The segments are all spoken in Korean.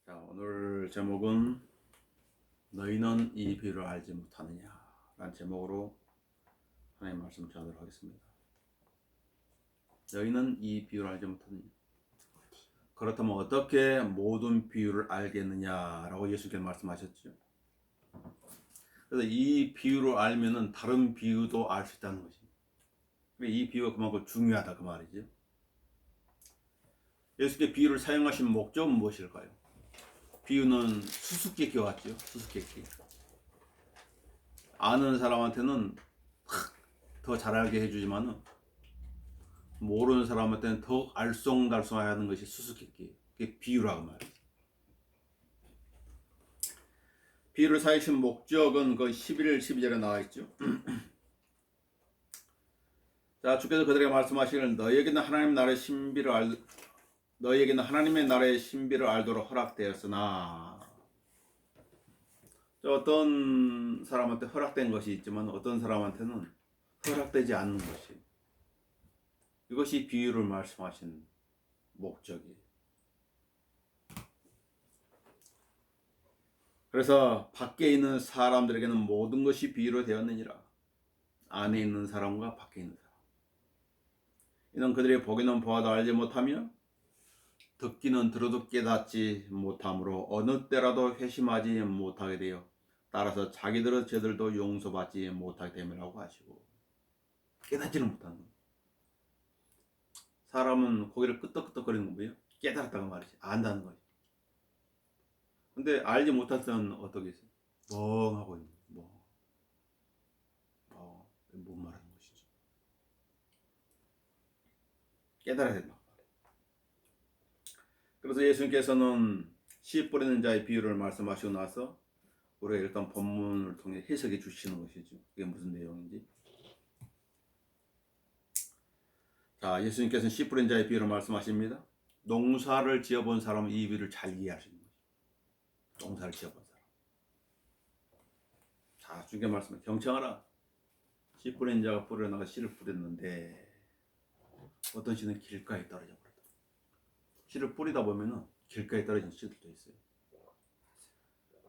자, 오늘 제목은 너희는 이 비유를 알지 못하느냐 라는 제목으로 하나님 말씀 전하도록 하겠습니다. 너희는 이 비유를 알지 못하느냐. 그렇다면 어떻게 모든 비유를 알겠느냐라고 예수께서 말씀하셨죠. 그래서 이 비유를 알면은 다른 비유도 알 수 있다는 것입니다. 이 비유가 그만큼 중요하다 그 말이죠. 예수께서 비유를 사용하신 목적은 무엇일까요? 비유는 수수께끼와 같죠. 수수께끼. 아는 사람한테는 더 잘 알게 해주지만은 모르는 사람한테는 더 알쏭달쏭하는 것이 수수께끼예요. 그게 비유라고 말이에요. 비유를 사용하신 목적은 그 11, 12절에 나와 있죠. 자, 주께서 그들에게 말씀하시기를 너희에게는 하나님의 나라의 신비를 알도록 허락되었으나, 어떤 사람한테 허락된 것이 있지만 어떤 사람한테는 허락되지 않는 것이, 이것이 비유를 말씀하신 목적이에요. 그래서 밖에 있는 사람들에게는 모든 것이 비유로 되었느니라. 안에 있는 사람과 밖에 있는 사람. 이는 그들이 보기는 보아도 알지 못하며 듣기는 들어도 깨닫지 못하므로 어느 때라도 회심하지 못하게 되어 따라서 자기들의 죄들도 용서받지 못하게 됨이라고 하시고, 깨닫지는 못하는 거예요. 사람은 고개를 끄덕끄덕거리는 건 뭐예요? 깨달았다는 말이지. 안다는 거지. 근데 알지 못할 때는 어떻게 있어요? 멍하고 있는 거예요. 뭔 말하는 것이지? 깨달아야 된다. 그래서 예수님께서는 씨 뿌리는 자의 비유를 말씀하시고 나서 우리가 일단 본문을 통해 해석해 주시는 것이죠. 그게 무슨 내용인지. 자, 예수님께서는 씨 뿌린 자의 비유를 말씀하십니다. 농사를 지어본 사람은 이 비유를 잘 이해하시는 거죠. 농사를 지어본 사람. 자, 주님께 말씀해. 경청하라. 씨 뿌린 자가 뿌려나가 씨를 뿌렸는데 어떤 씨는 길가에 떨어져 버렸다. 씨를 뿌리다 보면은 길가에 떨어진 씨들도 있어요.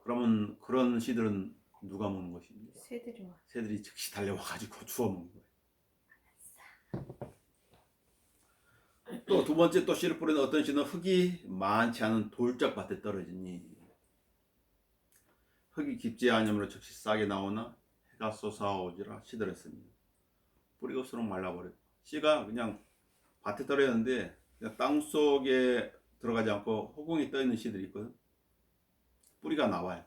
그러면 그런 씨들은 누가 먹는 것입니까? 새들이 즉시 달려와가지고 주워 먹는 거예요. 또 두 번째 또 씨를 뿌리는 어떤 씨는 흙이 많지 않은 돌짝밭에 떨어지니 흙이 깊지 않으므로 즉시 싹이 나오나 해가 솟아오지라 시들었습니다. 뿌리가 없으면 말라버려요. 씨가 그냥 밭에 떨어졌는데 그냥 땅 속에 들어가지 않고 허공에 떠 있는 씨들이 있거든. 뿌리가 나와요.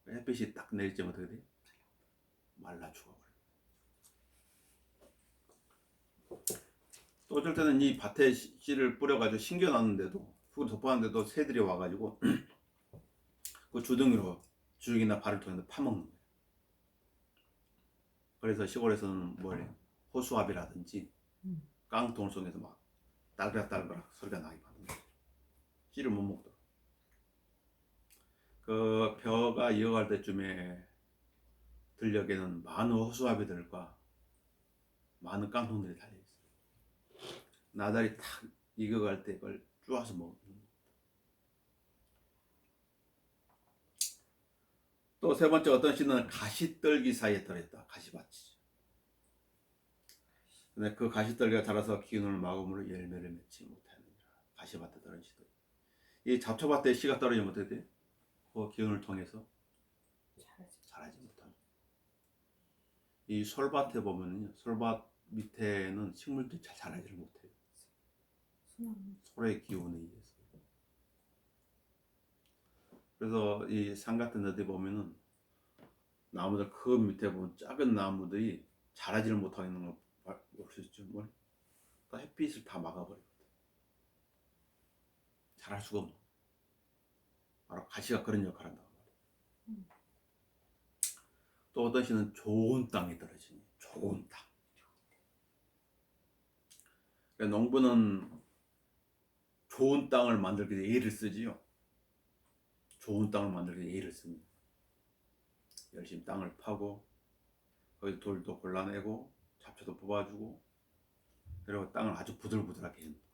햇빛이 딱 내리쬐면 어떻게 돼요? 말라 죽어버려요. 또 어쩔 때는 이 밭에 씨를 뿌려가지고 심겨놨는데도, 흙을 덮어놨는데도 새들이 와가지고 그 주둥이로 주둥이나 발을 통해서 파먹는 거예요. 그래서 시골에서는 뭐래요? 호수아비라든지 깡통을 속에서 막 딸그락딸그락 소리가 나게 하는 거예요. 씨를 못 먹도록. 그 벼가 익어갈 때쯤에 들녘에는 많은 호수아비들과 많은 깡통들이 달려있어요. 나달이 탁 익어갈 때 그걸 쪼아서 먹는 거예요. 또 세 번째 어떤 씨는 가시떨기 사이에 떨어졌다. 가시밭이죠. 근데 그 가시떨기가 자라서 기운을 막음으로 열매를 맺지 못하느니라. 가시밭에 떨어진 씨도. 이 잡초밭에 씨가 떨어지면 어떻게 돼? 그 기운을 통해서 자라지 못하는. 이 솔밭에 보면요, 솔밭 밑에는 식물들이 잘 자라지를 못해요. 솔의 기운에 의해서. 그래서 이 산 같은 데들 보면은 나무들 그 밑에 보면 작은 나무들이 자라지를 못하고 있는 걸 볼 수 있죠. 다 햇빛을 다 막아버리거든. 자랄 수가 없는. 바로 가시가 그런 역할을 한다고 말이에요. 또 어떤 씨는 좋은 땅에 떨어지니, 좋은 땅. 그러니까 농부는 좋은 땅을 만들기 위해 애를 쓰지요. 좋은 땅을 만들기 위해 애를 씁니다. 열심히 땅을 파고 거기 돌도 골라내고 잡초도 뽑아주고, 그리고 땅을 아주 부들부들하게 해놓는 거죠.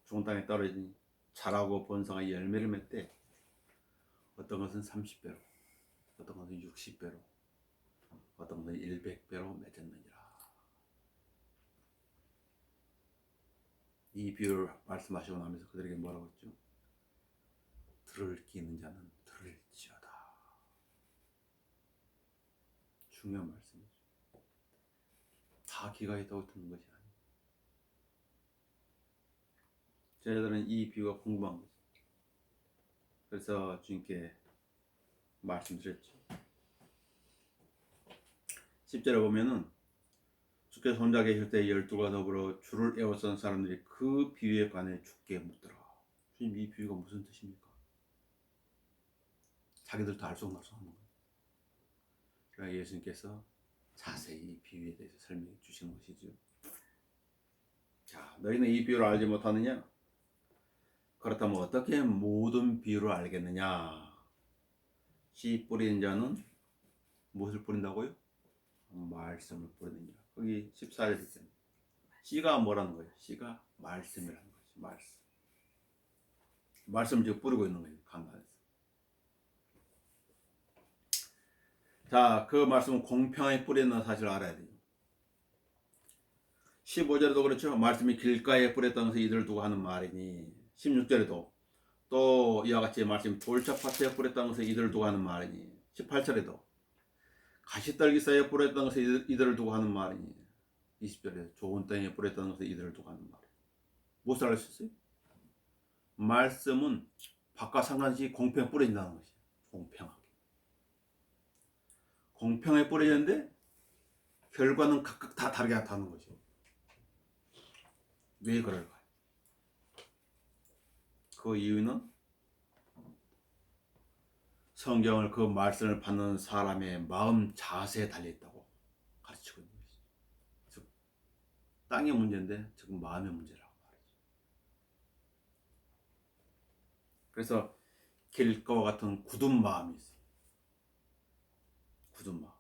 좋은 땅에 떨어지니 자라고 번성하여 열매를 맺되 어떤 것은 30배로, 어떤 것은 60배로, 어떤 것은 100배로 맺었느니라. 이 비유를 말씀하시고 나면서 그들에게 뭐라고 했죠? 들을 귀 있는 자는 들을지어다. 중요한 말씀이죠. 다 귀가 있다고 듣는 것이 아니에요. 저희들은 이 비유가 궁금한 거죠. 그래서 주님께 말씀드렸죠. 10절에 보면은 주께서 혼자 계실 때 12가 더불어 줄을 에워싼 사람들이 그 비유에 관해 주께 묻더라. 주님, 이 비유가 무슨 뜻입니까? 자기들도 알쏭달쏭하는 거예요. 그러니까 예수님께서 자세히 이 비유에 대해서 설명해 주시는 것이죠. 자, 너희는 이 비유를 알지 못하느냐? 그렇다면 어떻게 모든 비유를 알겠느냐? 씨 뿌리는 자는 무엇을 뿌린다고요? 말씀을 뿌리느니라. 거기 14절에 있잖아요. 씨가 뭐라는 거예요? 씨가 말씀이라는 거죠. 말씀. 말씀을 지금 뿌리고 있는 거예요. 강단에서. 자, 그 말씀은 공평하게 뿌리는 사실을 알아야 돼요. 15절에도 그렇죠. 말씀이 길가에 뿌렸다는 것을 이들을 두고 하는 말이니 16절에도 또 이와 같이 말씀이 돌짝밭에 뿌렸다는 것을 이들을 두고 하는 말이니 18절에도 가시떨기 사이에 뿌렸다는 것을 이들을 두고 하는 말이니 20절에 좋은 땅에 뿌렸다는 것을 이들을 두고 하는 말이에요. 무엇을 알 수 있어요? 말씀은 밖과 상관없이 공평하게 뿌려진다는 것이에요. 공평하게 뿌려졌는데 결과는 각각 다 다르게 나타나는 거죠. 왜 그럴까요? 그 이유는 성경을 그 말씀을 받는 사람의 마음 자세에 달려있다고 가르치고 있는 것이죠. 즉 땅의 문제인데 지금 마음의 문제라고 말이죠. 그래서 길가와 같은 굳은 마음이 있어요. 굳은 마음.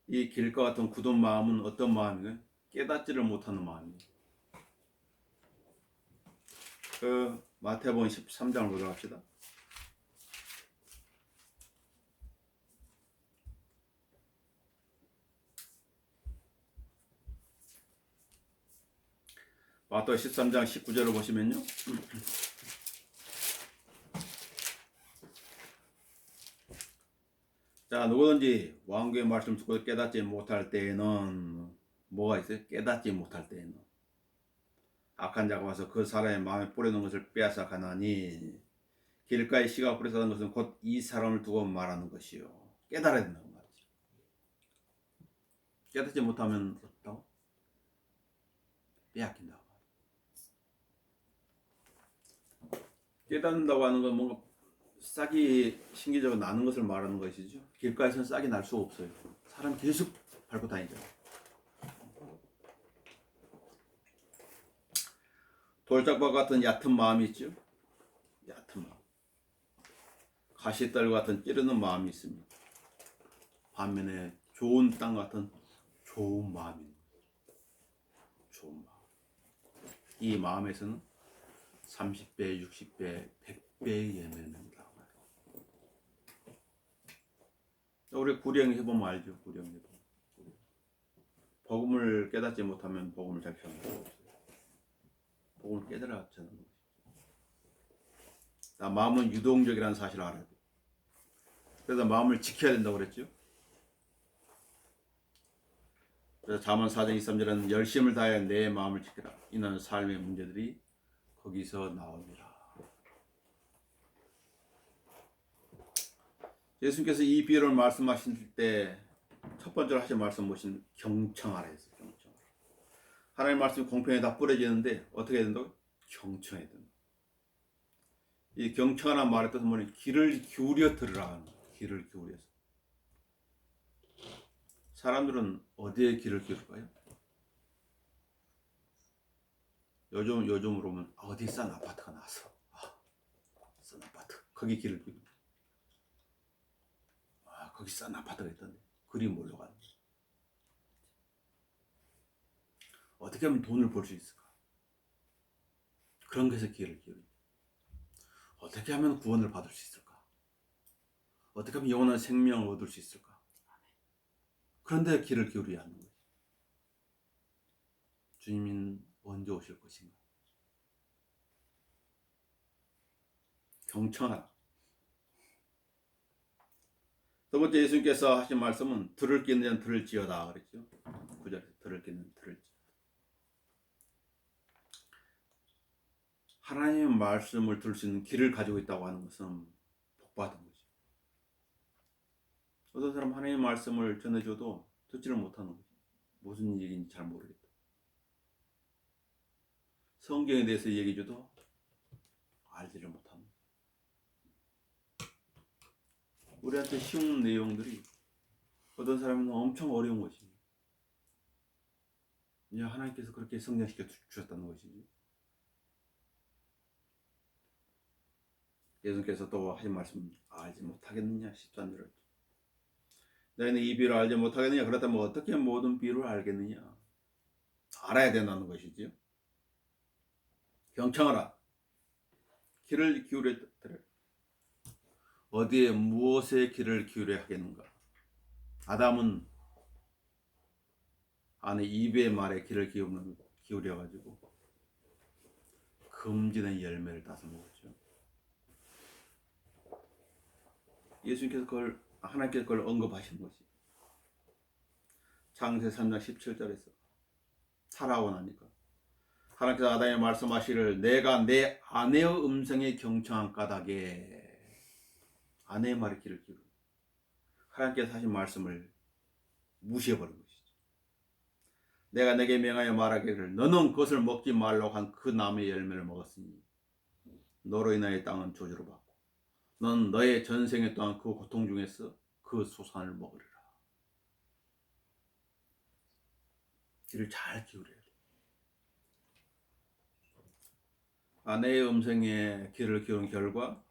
이 길과 같은 굳은 마음은 어떤 마음이에요? 깨닫지를 못하는 마음이에요. 그 마태복음 13장을 보도록 합시다. 마태복음 13장 19절을 보시면요. 자, 누구든지 왕국의 말씀 듣고 깨닫지 못할 때에는 뭐가 있어요? 깨닫지 못할 때에는 악한 자가 와서 그 사람의 마음에 뿌려놓은 것을 빼앗아 가나니 길가에 씨가 뿌려서는 것은 곧 이 사람을 두고 말하는 것이요. 깨달아야 된다고 말이죠. 깨닫지 못하면 어떻다고? 빼앗긴다고. 깨닫는다고 하는 건 뭔가 싹이 신기적으로 나는 것을 말하는 것이죠. 길가에서는 싹이 날 수가 없어요. 사람 계속 밟고 다니죠. 돌짝밭 같은 얕은 마음이 있죠. 얕은 마음. 가시떨 같은 찌르는 마음이 있습니다. 반면에 좋은 땅 같은 좋은 마음입니다. 좋은 마음. 이 마음에서는 30배, 60배, 100배의 예매를 낸다. 우리 구령 해보면 알죠. 구령 해보면. 복음을 깨닫지 못하면 복음을 잘 전하는 거 없어요. 복음을 깨달아 전하는 것이죠. 마음은 유동적이라는 사실을 알아야 돼요. 그래서 마음을 지켜야 된다고 그랬죠. 그래서 잠언 4장 23절은 열심을 다해 내 마음을 지켜라. 이는 삶의 문제들이 거기서 나옵니다. 예수님께서 이 비유를 말씀하실 때 첫 번째로 하신 말씀 무엇인? 경청하라 했어요. 경청하라. 하나님의 말씀이 공평에 다 뿌려지는데 어떻게 해야 된다고? 경청해야 된다. 이 경청하라는 말의 뜻은 뭐냐면 귀를 기울여 들으라 하는 거예요. 귀를 기울여서. 사람들은 어디에 귀를 기울일까요? 요즘으로 보면 어디 싼 아파트가 나왔어. 싼 아파트. 거기 귀를 기울여. 거기 싼 아파트가 있던데. 그리 몰려가는 거예요. 어떻게 하면 돈을 벌 수 있을까? 그런 것에 귀를 기울입니다. 어떻게 하면 구원을 받을 수 있을까? 어떻게 하면 영원한 생명을 얻을 수 있을까? 그런데 귀를 기울이지 않는 거죠. 주님은 언제 오실 것인가? 경청하라. 두 번째 예수님께서 하신 말씀은 들을 끼는 자는 들을지어다 그랬죠. 9절에 들을 끼는 들을지어다. 하나님의 말씀을 들을 수 있는 귀를 가지고 있다고 하는 것은 복받은 거죠. 어떤 사람 하나님의 말씀을 전해줘도 듣지를 못하는 거죠. 무슨 얘기인지 잘 모르겠다. 성경에 대해서 얘기해줘도 알지를 못하는 거죠. 우리한테 쉬운 내용들이 어떤 사람은 엄청 어려운 것입니다. 이제 하나님께서 그렇게 성장시켜 주셨다는 것이지. 예수님께서 또 하신 말씀 알지 못하겠느냐 13절을 너희는 이 비유를 알지 못하겠느냐 그렇다면 어떻게 모든 비유를 알겠느냐 알아야 된다는 것이지요. 경청하라. 귀를 기울여 들으라. 어디에 무엇에 귀를 기울여야 하겠는가? 아담은 아내 이브의 말에 귀를 기울여가지고 금지된 열매를 따서 먹었죠. 예수님께서 하나님께서 그걸 언급하신 것이 창세 3장 17절에서 타라고 나니까 하나님께서 아담에게 말씀하시를 내가 내 아내의 음성에 경청한 까닭에 아내의 말에 귀를 기울여 하나님께서 하신 말씀을 무시해버린 것이죠. 내가 내게 명하여 말하기를 너는 그것을 먹지 말라고 한 그 나무의 열매를 먹었으니 너로 인하여 땅은 저주를 받고 넌 너의 전생에 또한 그 고통 중에서 그 소산을 먹으리라. 귀를 잘 기울여야 돼. 아내의 음성에 귀를 기울인 결과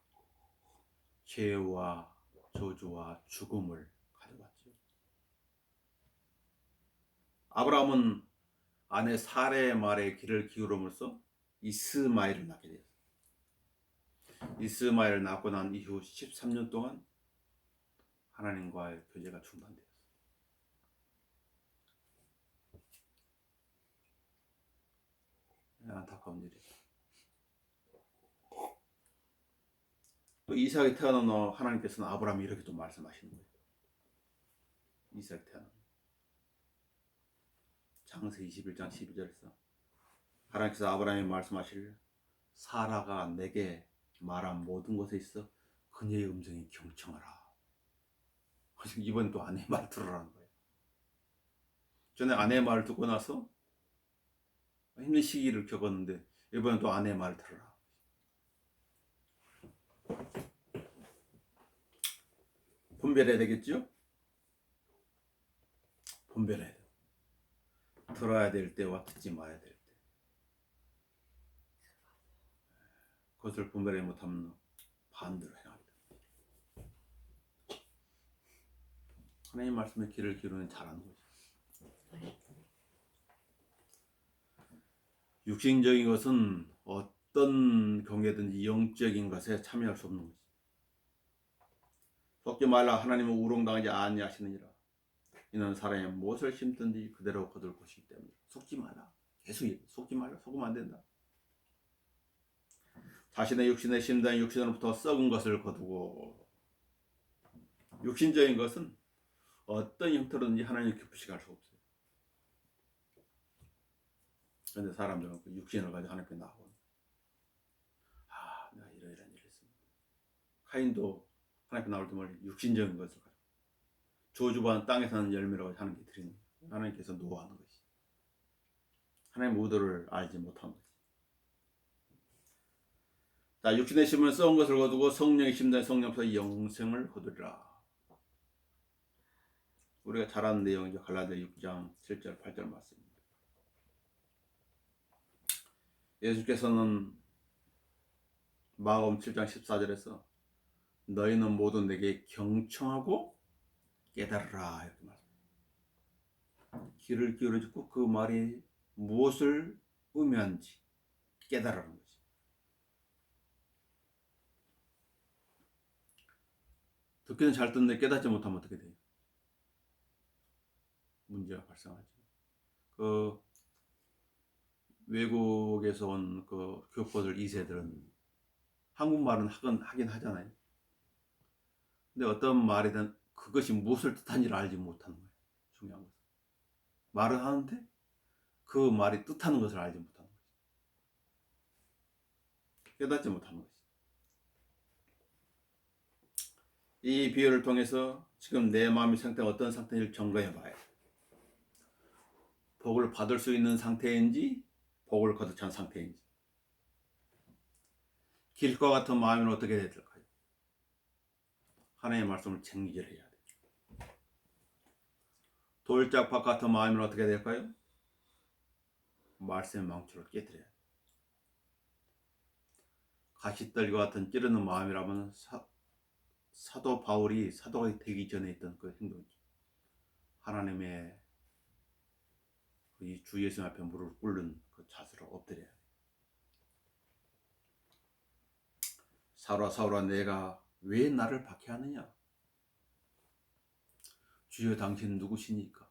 죄와 저주와 죽음을 가져왔죠. 아브라함은 아내 사레의 말에 귀를 기울임으로써 이스마엘을 낳게 되었어요. 이스마엘을 낳고 난 이후 13년 동안 하나님과의 교제가 중단되었어요. 안타까운 일이죠. 또 이삭이 태어난 하나님께서는 아브라함이 이렇게 또 말씀하시는 거예요. 이삭이 태어난 창세 21장 12절에서 하나님께서 아브라함이 말씀하시길 사라가 내게 말한 모든 것에 있어 그녀의 음성이 경청하라. 이번엔 또 아내의 말을 들으라는 거예요. 전에 아내의 말을 듣고 나서 힘든 시기를 겪었는데 이번엔 또 아내의 말을 들으라. 분별해야 되겠죠? 분별해야 돼요. 들어야 될 때와 듣지 말아야 될 때. 그것을 분별하지 못하면 반대로 행합니다. 하나님 말씀에 귀를 기울이는 잘하는 거죠. 육신적인 것은 어떤 경계든지 영적인 것에 참여할 수 없는 거지. 속지 말라 하나님은 우롱당하지 아니하시느니라. 이는 사람이 무엇을 심든지 그대로 거둘 것이기 때문에 속지 말라. 계속 속지 말라. 속으면 안 된다. 자신의 육신에 심든 육신으로부터 썩은 것을 거두고 육신적인 것은 어떤 형태로든지 하나님을 기쁘시게 할 수 없어요. 그런데 사람들은 그 육신을 가지고 하나님께 나오고 내가 이러이러한 일을 했습니다. 카인도 하나님께 나올 때 말 육신적인 것을 가지고 저주받은 땅에 사는 열매라고 하나님께 드리는 거예요. 하나님께서 노하는 것이 하나님의 의도를 알지 못한 것이. 자, 육신에 심은 썩은 것을 거두고 성령에 심는 성령부터 영생을 거두리라. 우리가 잘 아는 내용이죠. 갈라디아 6장 7절 8절 말씀입니다. 예수께서는 마가복음 7장 14절에서 너희는 모두 내게 경청하고 깨달으라 이렇게 말씀합니다. 귀를 기울여 듣고 그 말이 무엇을 의미하는지 깨달으라는 거지. 듣기는 잘 듣는데 깨닫지 못하면 어떻게 돼요? 문제가 발생하지. 그 외국에서 온 그 교포들 2세들은 한국말은 하긴 하잖아요. 근데 어떤 말이든 그것이 무엇을 뜻하는지를 알지 못하는 거예요. 중요한 것은. 말은 하는데 그 말이 뜻하는 것을 알지 못하는 거지. 깨닫지 못하는 거지. 이 비유를 통해서 지금 내 마음의 상태가 어떤 상태인지를 점검해 봐야 돼. 복을 받을 수 있는 상태인지 복을 거둬 찬 상태인지. 길과 같은 마음은 어떻게 해야 될까요? 하나님의 말씀을 챙기게 해야 돼. 돌짝밭 같은 마음은 어떻게 될까요? 말씀의 망초를 깨뜨려야 돼. 가시떨과 같은 찌르는 마음이라면 사도 바울이 사도가 되기 전에 있던 그 행동이죠. 하나님의 이 주 예수 앞에 무릎을 꿇는 그 자세로 엎드려야 돼. 사울아 내가 왜 나를 박해하느냐? 주여 당신 누구시니까?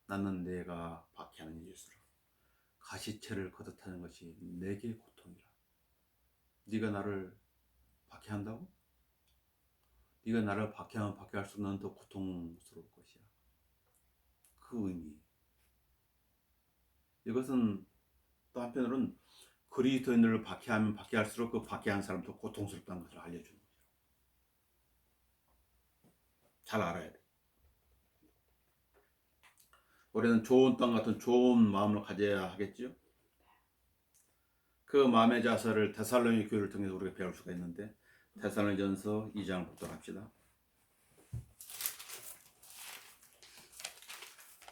나는 내가 박해하는 예수라. 가시채를 거듭하는 것이 내게 고통이라. 네가 나를 박해한다고? 네가 나를 박해하면 박해할수록 넌 더 고통스러울 것이야. 그 의미. 이것은 또 한편으로는 그리스도인들을 박해하면 박해할수록 그 박해한 사람도 고통스럽다는 것을 알려주는 거죠. 잘 알아야 돼. 우리는 좋은 땅 같은 좋은 마음을 가져야 하겠죠. 그 마음의 자세를 데살로니가 교회를 통해서 우리가 배울 수가 있는데 데살로니전서 2장을 보도록 합시다.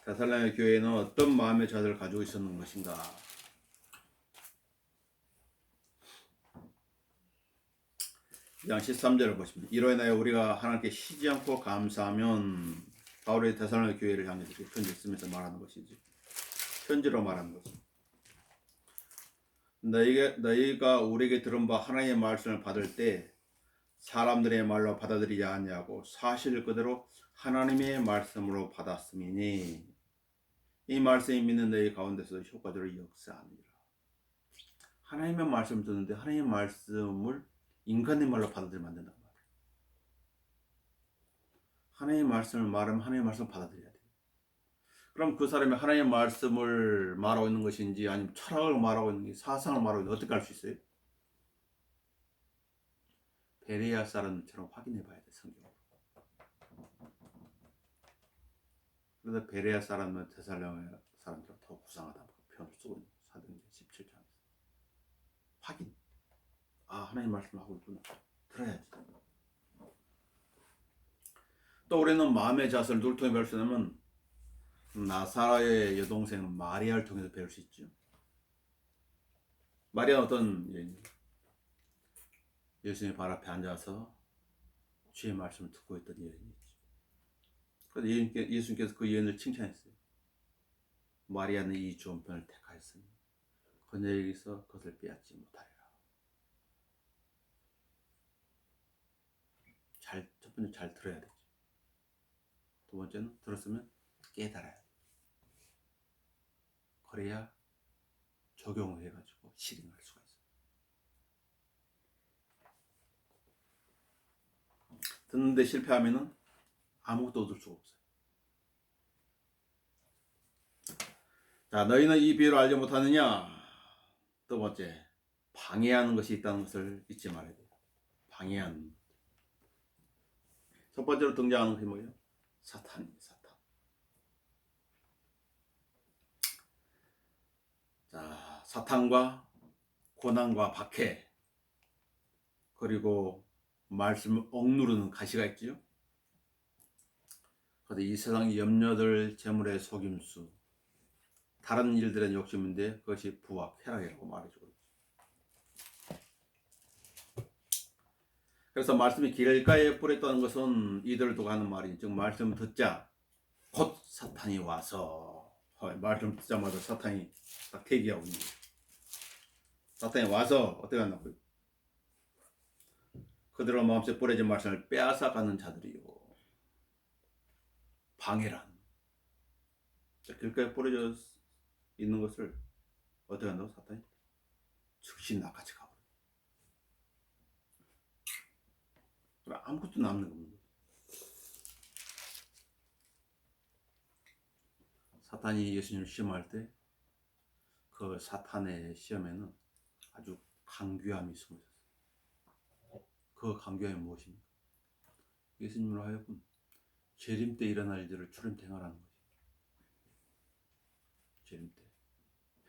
데살로니가 교회는 어떤 마음의 자세를 가지고 있었는 것인가? 2장 13절을 보시면 이로 인하여 우리가 하나님께 쉬지 않고 감사하면 바울의 데살로니가 교회를 향해서 편지를 쓰면서 말하는 것이지. 편지로 말하는 것은 너희가 우리에게 들은 바 하나님의 말씀을 받을 때 사람들의 말로 받아들이지 아니하고 사실 그대로 하나님의 말씀으로 받았음이니 이 말씀이 믿는 너희 가운데서 효과적으로 역사하느니라. 하나님의 말씀을 듣는데 하나님의 말씀을 인간의 말로 받아들이면 안 된단 말이에요. 하나님의 말씀을 말하면 하나님의 말씀을 받아들여야 돼요. 그럼 그 사람이 하나님의 말씀을 말하고 있는 것인지 아니면 철학을 말하고 있는지 사상을 말하고 있는지 어떻게 알 수 있어요? 베레아 사람들처럼 확인해 봐야 돼, 성경으로. 그래서 베레아 사람은 데살로니가 사람들보다 더 부상하다고 표현을 쓰고 있는 사도행전 17장에서. 확인. 아, 하나님 말씀하고 있구나. 들어야지. 또 우리는 마음의 자세를 누굴 통해 배울 수 있냐면 나사라의 여동생 마리아를 통해서 배울 수 있죠. 마리아는 어떤 여인이에요? 예수님의 발 앞에 앉아서 주의 말씀을 듣고 있던 여인이지. 그래서 예수님께서 그 여인을 칭찬했어요. 마리아는 이 좋은 편을 택하였으니 그녀에게서 그것을 빼앗지 못하리라. 첫 번째 잘 들어야 되죠. 두 번째는 들었으면 깨달아야 돼. 그래야 적용을 해가지고 실행할 수가 있어요. 듣는데 실패하면은 아무것도 얻을 수가 없어요. 자, 너희는 이 비유를 알지 못하느냐? 두 번째, 방해하는 것이 있다는 것을 잊지 말아야 돼요. 방해하는. 첫 번째로 등장하는 것이 뭐예요? 사탄입니다. 사탄. 자, 사탄과 고난과 박해 그리고 말씀을 억누르는 가시가 있지요. 그런데 이 세상 염려들, 재물의 속임수, 다른 일들의 욕심인데 그것이 부와 쾌락이라고 말해주고 있죠. 그래서 말씀이 길가에 뿌렸다는 것은 이들을 두고 하는 말이 즉 말씀 듣자 곧 사탄이 와서 말씀 듣자마자 사탄이 딱 대기하고 있는 거예요. 사탄이 와서 어떻게 한다고요? 그들의 마음속에 뿌려진 말씀을 빼앗아가는 자들이요. 방해란. 길가에 뿌려져 있는 것을 어떻게 한다고? 사탄이 즉시 낚아채 가버려. 아무것도 남는 겁니다. 사탄이 예수님을 시험할 때 그 사탄의 시험에는 아주 강교함이 숨어 있었어요. 그 강교함이 무엇입니까? 예수님으로 하여금 재림 때 일어날 일들을 주림 때 행하라는 거죠. 재림 때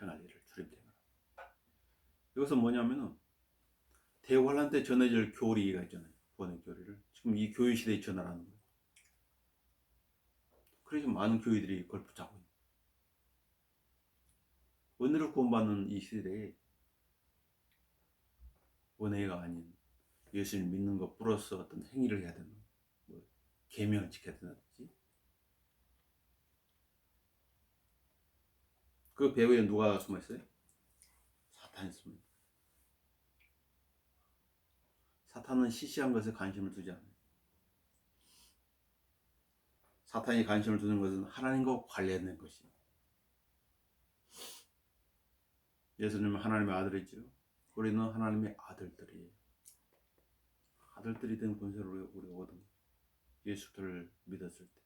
행할 일을 주림 때 행하라. 이것은 뭐냐면은 대환란 때 전해질 교리가 있잖아요. 구원의 교리를 지금 이 교회 시대에 전하라는 거예요. 그래서 많은 교회들이 그걸 붙잡고 있는 거예요. 은혜로 구원받는 이 시대에 은혜가 아닌 예수를 믿는 것 플러스 어떤 행위를 해야 되는, 뭐 계명을 지켜야 된다든지. 그 배후에 누가 숨어 있어요? 사탄이 숨어 있어요. 사탄은 시시한 것에 관심을 두지 않아요. 사탄이 관심을 두는 것은 하나님과 관련된 것이에요. 예수님은 하나님의 아들이죠. 우리는 하나님의 아들들이에요. 아들들이 된 권세를 우리가 얻은 거예요. 예수를 믿었을 때.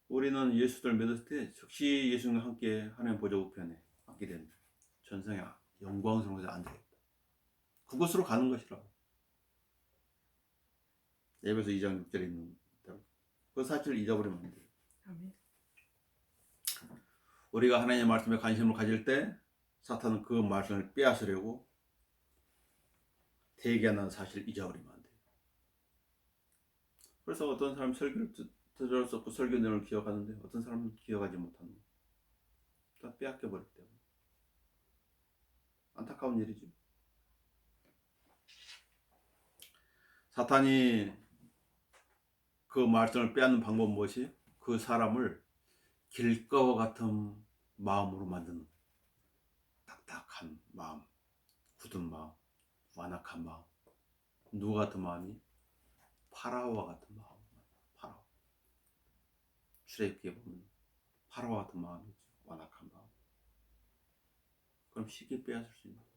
우리는 예수를 믿었을 때 즉시 예수님과 함께 하나님 보좌 우편에 앉게 됩니다. 전성의 영광스러운 곳에 앉아있다. 그곳으로 가는 것이라고. 에베소 2장 6절에 있는 그 사실을 잊어버리면 안 돼요. 아멘. 우리가 하나님의 말씀에 관심을 가질 때 사탄은 그 말씀을 빼앗으려고 대기하는 사실을 잊어버리면 안 돼요. 그래서 어떤 사람은 설교를 들을 수 없고 설교 내용을 기억하는데 어떤 사람은 기억하지 못하는 거예요. 다 빼앗겨버리기 때문에. 안타까운 일이죠. 사탄이 그 말씀을 빼앗는 방법은 무엇이? 그 사람을 길가와 같은 마음으로 만드는, 딱딱한 마음, 굳은 마음, 완악한 마음. 누구 같은 마음이? 파라오와 같은 마음. 파라오. 출애굽기에 보면 파라오와 같은 마음이죠. 완악한 마음. 그럼 쉽게 빼앗을 수 있는 거예요.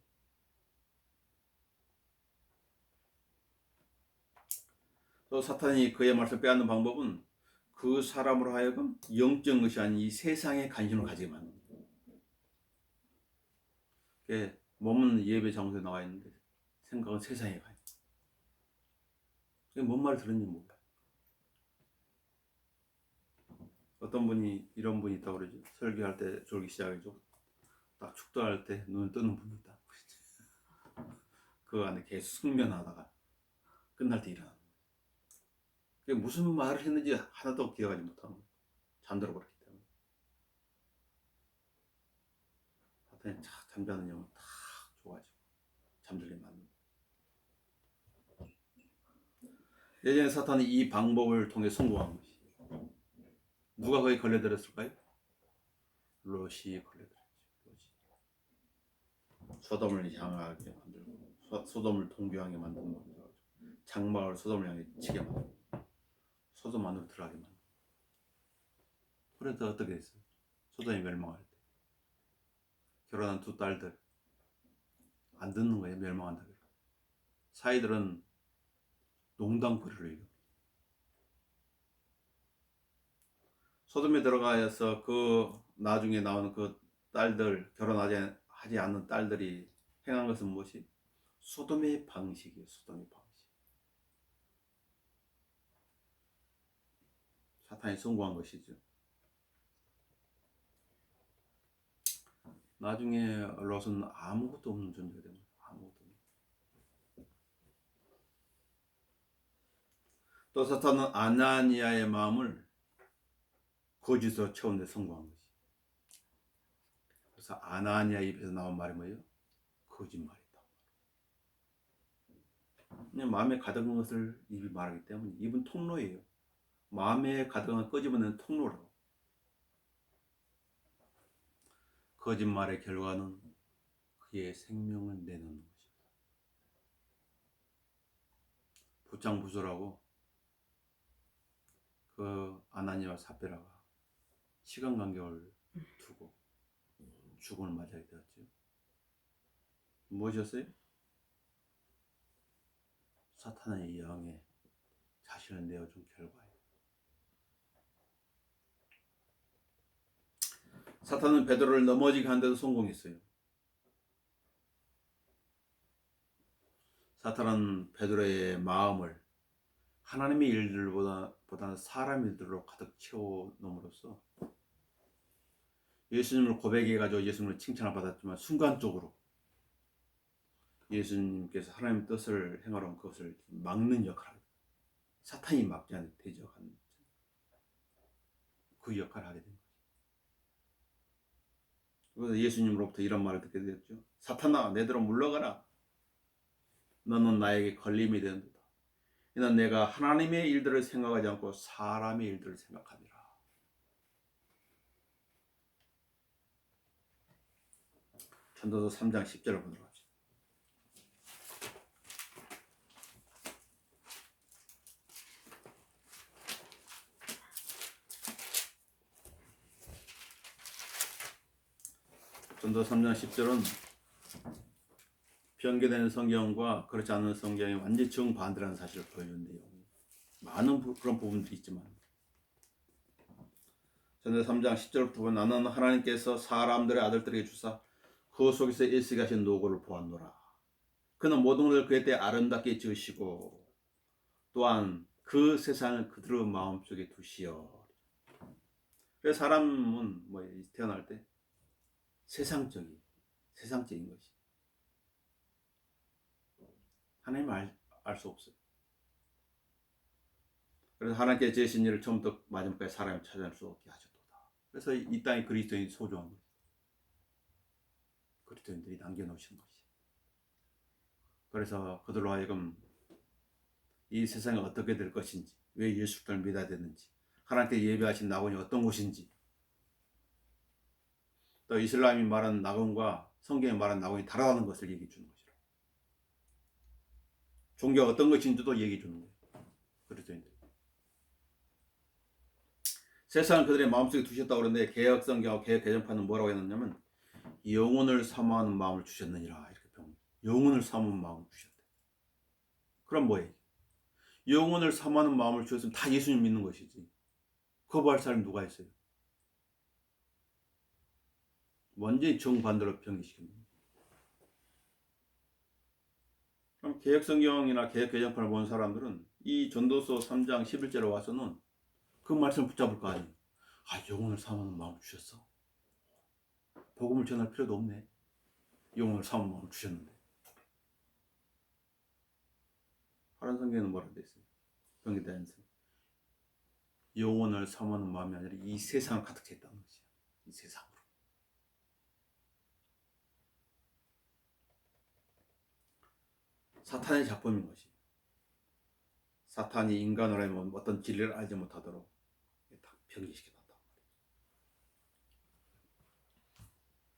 또 사탄이 그의 말씀을 빼앗는 방법은 그 사람으로 하여금 영적 것이 아닌 이 세상에 관심을 가지게 만드는 거예요. 몸은 예배 장소에 나와 있는데 생각은 세상에 가 있는. 뭔 말을 들었는지 몰라요. 어떤 분이 이런 분이 있다고 그러죠. 설교할 때 졸기 시작해죠. 딱 축도할 때 눈을 뜨는 분이 있다. 그 안에 계속 숙면하다가 끝날 때 일어나는 거예요. 무슨 말을 했는지 하나도 기억하지 못하는 거예요. 잠들어 버렸기 때문에. 사탄이 탁 잠자는 영혼 탁 줘가지고 잠들게 만듭니다. 예전에 사탄이 이 방법을 통해 성공한 것이. 누가 거기 걸려들었을까요? 롯이 걸려들었죠. 소돔을 향하게 만들고 소돔을 동교하게 만드는 겁니다. 장막을 소돔을 향해 치게 만들고 소돔 안으로 들어가게 만들고. 그래서 어떻게 됐어요? 소돔이 멸망할 때 결혼한 두 딸들 안 듣는 거예요. 멸망한다. 사이들은 농담거리를 얘기해요. 소돔에 들어가서 그 나중에 나오는 그 딸들, 결혼하지 않는 딸들이 행한 것은 무엇이? 소돔의 방식이에요. 소돔의 방식. 사탄이 성공한 것이죠. 나중에 롯은 아무것도 없는 존재가 됩니다. 아무것도 없는. 또 사탄은 아나니아의 마음을 거짓으로 채우는 데 성공한 것이. 그래서 아나니아 입에서 나온 말이 뭐예요? 거짓말이다. 그냥 마음에 가득한 것을 입이 말하기 때문에 입은 통로예요. 마음에 가득한 끄집어내는 통로라고. 거짓말의 결과는 그의 생명을 내놓는 것입니다. 부창부수라고 그 아나니와 삽비라가 시간 간격을 두고 죽음을 맞이하게 되었죠. 무엇이었어요? 사탄의 영에 자신을 내어준 결과예요. 사탄은 베드로를 넘어지게 한 데도 성공했어요. 사탄은 베드로의 마음을 하나님의 일들보다는 사람 일들로 가득 채워놓음으로써 예수님을 고백해가지고 예수님을 칭찬을 받았지만 순간적으로 예수님께서 하나님의 뜻을 행하러 온 그것을 막는 역할을 사탄이 막지 않는 대적하는 그 역할을 하게 된 거죠. 그래서 예수님으로부터 이런 말을 듣게 되었죠. 사탄아, 내대로 물러가라. 너는 나에게 걸림이 되는도다. 이는 내가 하나님의 일들을 생각하지 않고 사람의 일들을 생각하니라. 전도서 3장 10절을 보도록 합시다. 전도서 3장 10절은 변개되는 성경과 그렇지 않은 성경이 완전히 정반대라는 사실을 보여주는데요. 많은 그런 부분들이 있지만 전도서 3장 10절부터 보면 나는 하나님께서 사람들의 아들들에게 주사 그 속에서 일쓰게 하신 노고를 보았노라. 그는 모든 것을 그에 대해 아름답게 지으시고 또한 그 세상을 그들의 마음속에 두시어. 그래서 사람은 태어날 때 세상적인 것이 하나님을 알 수 없어요. 그래서 하나님께 지으신 일을 처음부터 마지막까지 사람이 찾아낼 수 없게 하셨도다. 그래서 이 땅에 그리스도인이 소중한 거예요. 그리스도인들이 남겨놓으신 것이. 그래서 그들로 하여금 이 세상이 어떻게 될 것인지, 왜 예수를 믿어야 되는지, 하나님께 예배하신 낙원이 어떤 곳인지, 또 이슬람이 말하는 낙원과 성경이 말하는 낙원이 다르다는 것을 얘기해 주는 것이라. 종교가 어떤 것인지도 얘기해 주는 거예요. 그리스도인들. 세상을 그들의 마음속에 두셨다고 그러는데 개혁성경하고 개혁개정판은 뭐라고 했느냐면 영혼을 사모하는 마음을 주셨느니라 이렇게 표현해요. 영혼을 사모하는 마음을 주셨대. 그럼 뭐예요? 영혼을 사모하는 마음을 주셨으면 다 예수님 믿는 것이지. 거부할 사람이 누가 있어요? 완전히 정반대로 변기시킵니다. 그럼 개혁성경이나 개혁개정판을 본 사람들은 이 전도서 3장 11절에 와서는 그 말씀을 붙잡을 거 아니에요. 영혼을 사모하는 마음을 주셨어. 복음을 전할 필요도 없네. 영혼을 사모하는 마음을 주셨는데. 파란 성경에는 뭐라고 되어 있어요? 변기대안서 영혼을 사모하는 마음이 아니라 이 세상을 가득 차 있다는 것이야. 이 세상으로. 사탄의 작품인 것이. 사탄이 인간으로 하면 어떤 진리를 알지 못하도록 다 변기시켜놨단 말이에요.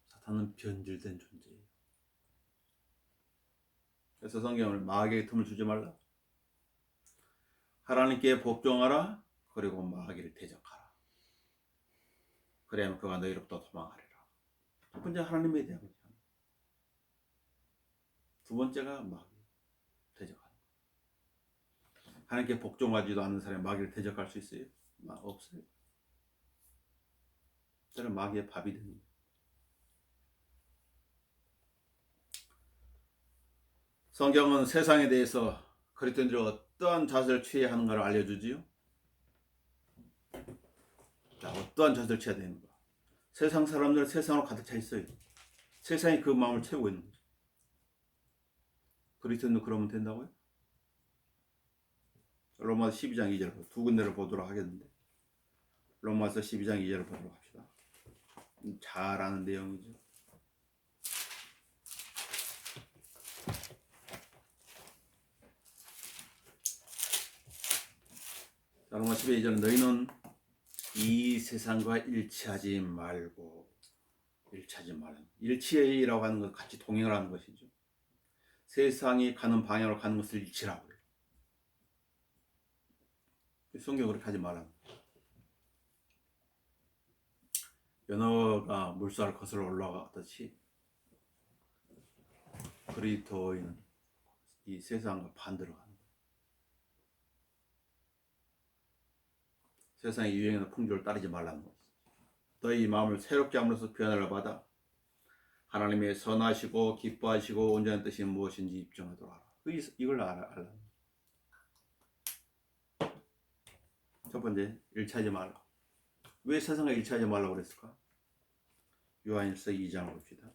사탄은 변질된 존재예요. 그래서 성경을 마귀의 틈을 주지 말라. 하나님께 복종하라. 그리고 마귀를 대적하라. 그래야만 그가 너희로부터 도망하리라. 첫 번째 하나님에 대한 거죠. 두 번째가 마귀 대적하는 거. 하나님께 복종하지도 않는 사람이 마귀를 대적할 수 있어요? 없어요. 저는 마귀의 밥이 되는 거예요. 성경은 세상에 대해서 그리스도인들이 어떠한 자세를 취해야 하는가를 알려주지요. 자, 어떠한 자세를 취해야 되는가. 세상 사람들은 세상으로 가득 차 있어요. 세상이 그 마음을 채우고 있는 거죠. 그리스도인도 그러면 된다고요? 로마서 12장 2절 두 군데를 보도록 하겠는데 로마서 12장 2절을 보도록 합시다. 잘 아는 내용이죠. 자, 로마서 12장 2절은 너희는 이 세상과 일치하지 말고 일치라고 하는 건 같이 동행을 하는 것이죠. 세상이 가는 방향으로 가는 것을 일치라고 해요. 성경 그렇게 하지 말라. 연어가 물살을 거슬러 올라가듯이 그리스도인은 이 세상과 반대로 가는 거예요. 세상의 유행이나 풍조를 따르지 말라는 거죠. 너희 마음을 새롭게 함으로써 변화를 받아 하나님의 선하시고 기뻐하시고 온전한 뜻이 무엇인지 입증하도록 하라. 이걸 알라. 첫 번째, 일치하지 말라. 왜 세상과 일치하지 말라고 그랬을까? 요한일서 2장을 봅시다.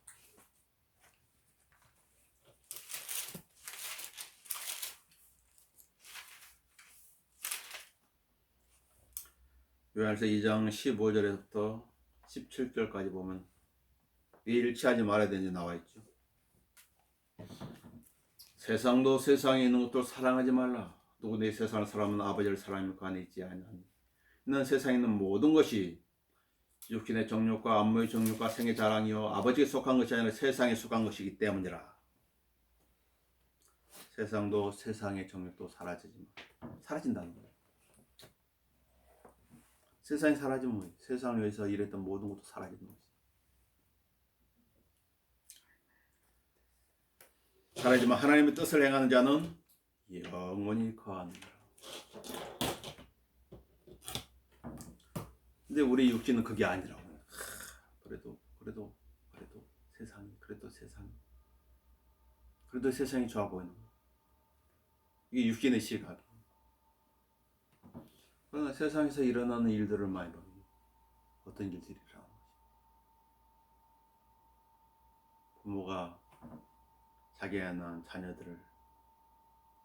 요한일서 2장 15절에서부터 17절까지 보면 왜 일치하지 말아야 되는지 나와 있죠. 세상도 세상에 있는 것도 사랑하지 말라. 누구 내 세상을 사랑하면 아버지를 사랑하며 그 안에 있지 아니하니. 이는 세상에 있는 모든 것이 육신의 정욕과 안모의 정욕과 생의 자랑이요 아버지에 속한 것이 아니라 세상에 속한 것이기 때문이라. 세상도 세상의 정욕도 사라지지만 사라진다는 거예요. 세상이 사라지면 세상을 위해서 일했던 모든 것도 사라지는 거지. 사라지만 하나님의 뜻을 행하는 자는 영원히 거하느니라. 근데 우리 육신은 그게 아니라고. 그래도 세상이 좋아 보이는 거야. 이게 육신의 시각. 그러나 세상에서 일어나는 일들을 많이 보면 어떤 일들이라는 거지. 부모가 자기가 낳은 자녀들을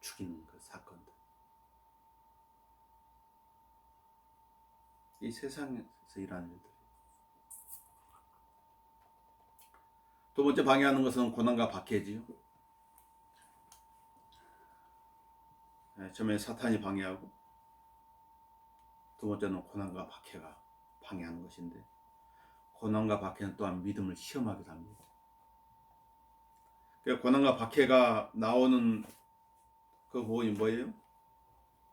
죽이는 그 사건들. 이 세상에서 일하는 일들. 두 번째 방해하는 것은 고난과 박해지요. 처음에 사탄이 방해하고 두 번째는 고난과 박해가 방해하는 것인데 고난과 박해는 또한 믿음을 시험하기도 합니다. 고난과 박해가 나오는 그 부분이 뭐예요?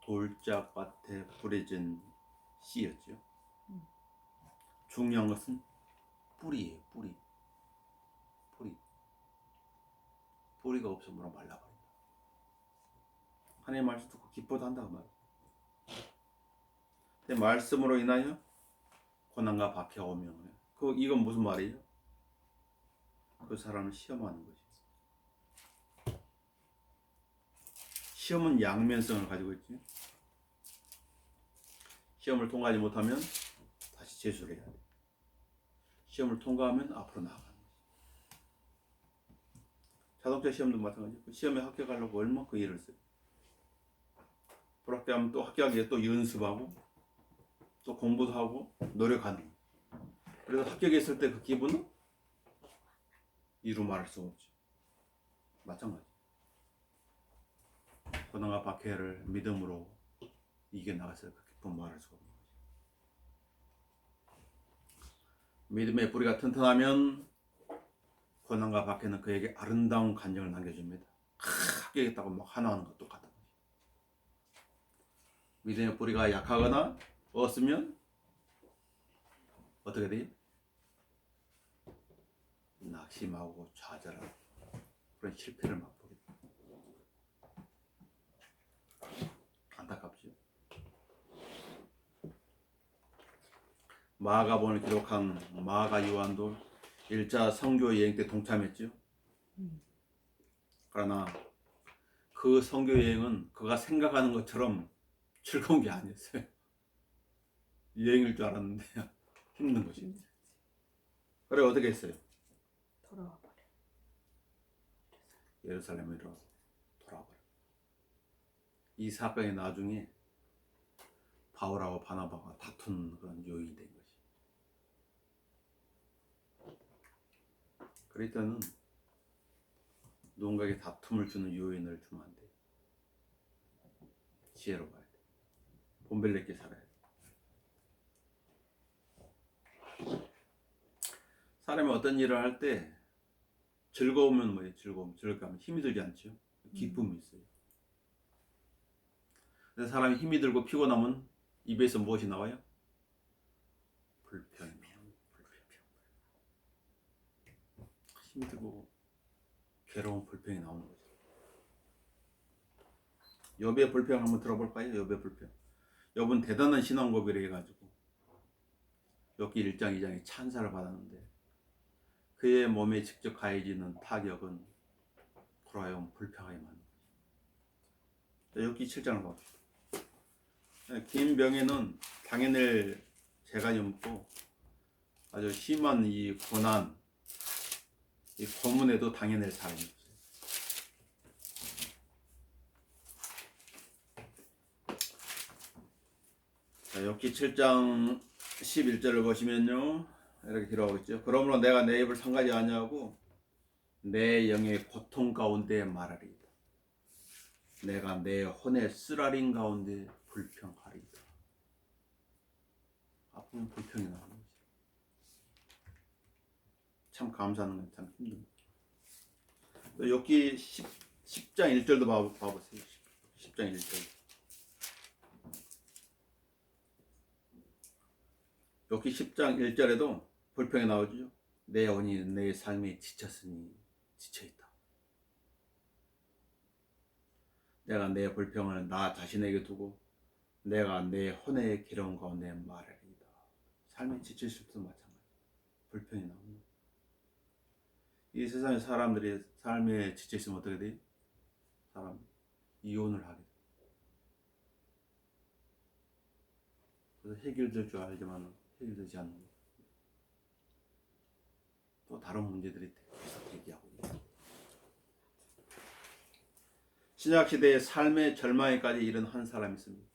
돌짝밭에 뿌려진 씨였죠. 중요한 것은 뿌리예요. 뿌리가 없으면 말라버린다. 하나님의 말씀 듣고 기뻐도 한다고 말이에요. 근데 말씀으로 인하여 고난과 박해가 오면 이건 무슨 말이에요? 그 사람을 시험하는 거지. 시험은 양면성을 가지고 있지. 시험을 통과하지 못하면 다시 재수를 해야 돼. 시험을 통과하면 앞으로 나아가는 거지. 자동차 시험도 마찬가지고 시험에 합격하려고 얼마큼 일을 써요. 불합격하면 또 합격하기 위해 또 연습하고 또 공부도 하고 노력하는 거예요. 그래서 합격했을 때 그 기분은 이루 말할 수 없지. 마찬가지. 고난과 박해를 믿음으로 이겨나가서 그 기쁨 말할 수가 없는 거지. 믿음의 뿌리가 튼튼하면 고난과 박해는 그에게 아름다운 간증을 남겨줍니다. 합격했다고 막 환호하는 것 똑같은 거지. 믿음의 뿌리가 약하거나 없으면 어떻게 돼요? 낙심하고 좌절하고 그런 실패를 맛보게 돼요. 안타깝죠. 마가복음을 기록한 마가 요한도 1차 선교 여행 때 동참했죠. 그러나 그 선교 여행은 그가 생각하는 것처럼 즐거운 게 아니었어요. 여행일 줄 알았는데 힘든 것이. 그래 어떻게 했어요? 돌아와 버려. 예루살렘으로 돌아와 버려. 이 사건이 나중에 바울하고 바나바가 다툰 그런 요인이 된 것이. 그럴 때는 누군가에게 다툼을 주는 요인을 주면 안 돼. 지혜로 봐야 돼. 본벨 내게 살아야 돼. 사람이 어떤 일을 할 때 즐거우면 뭐예요? 즐거우면 힘이 들지 않죠? 기쁨이 있어요. 그래서 사람이 힘이 들고 피곤하면 입에서 무엇이 나와요? 불평이 나와요. 힘들고 괴로운 불평이 나오는 거죠. 욥의 불평 한번 들어볼까요? 욥의 불평. 욥은 대단한 신앙 고백을 해가지고 욥기 1장 2장에 찬사를 받았는데 그의 몸에 직접 가해지는 타격은 그로 하여금 불평하게 만든 거죠. 욥기 7장을 봅시다. 긴 병에는 당해낼 재간이 없고 아주 심한 이 고난, 이 고문에도 당해낼 사람이 없어요. 자, 욥기 7장 11절을 보시면요, 이렇게 기록하고 있죠. 그러므로 내가 내 입을 상가지 아니하고 내 영의 고통 가운데 말하리이다. 내가 내 혼의 쓰라린 가운데 불평하리이다. 아프면 불평이 나오는 거죠. 참 감사하는 건 참 힘듭니다. 욥기 10장 1절도 봐보세요. 10장 1절. 욥기 10장 1절에도 불평이 나오죠. 내 혼이 내 삶에 지쳤으니 지쳐있다. 내가 내 불평을 나 자신에게 두고 내가 내 혼의 괴로움 가운데 말하리이다. 삶에 지칠 때도 마찬가지. 불평이 나옵니다. 이 세상의 사람들이 삶에 지쳐있으면 어떻게 돼요? 사람 이혼을 하게 돼요. 그래서 해결될 줄 알지만 해결되지 않는 거예요. 또 다른 문제들이 계속 대기하고 있어요. 신약시대의 삶의 절망에까지 이른 한 사람이 있습니다.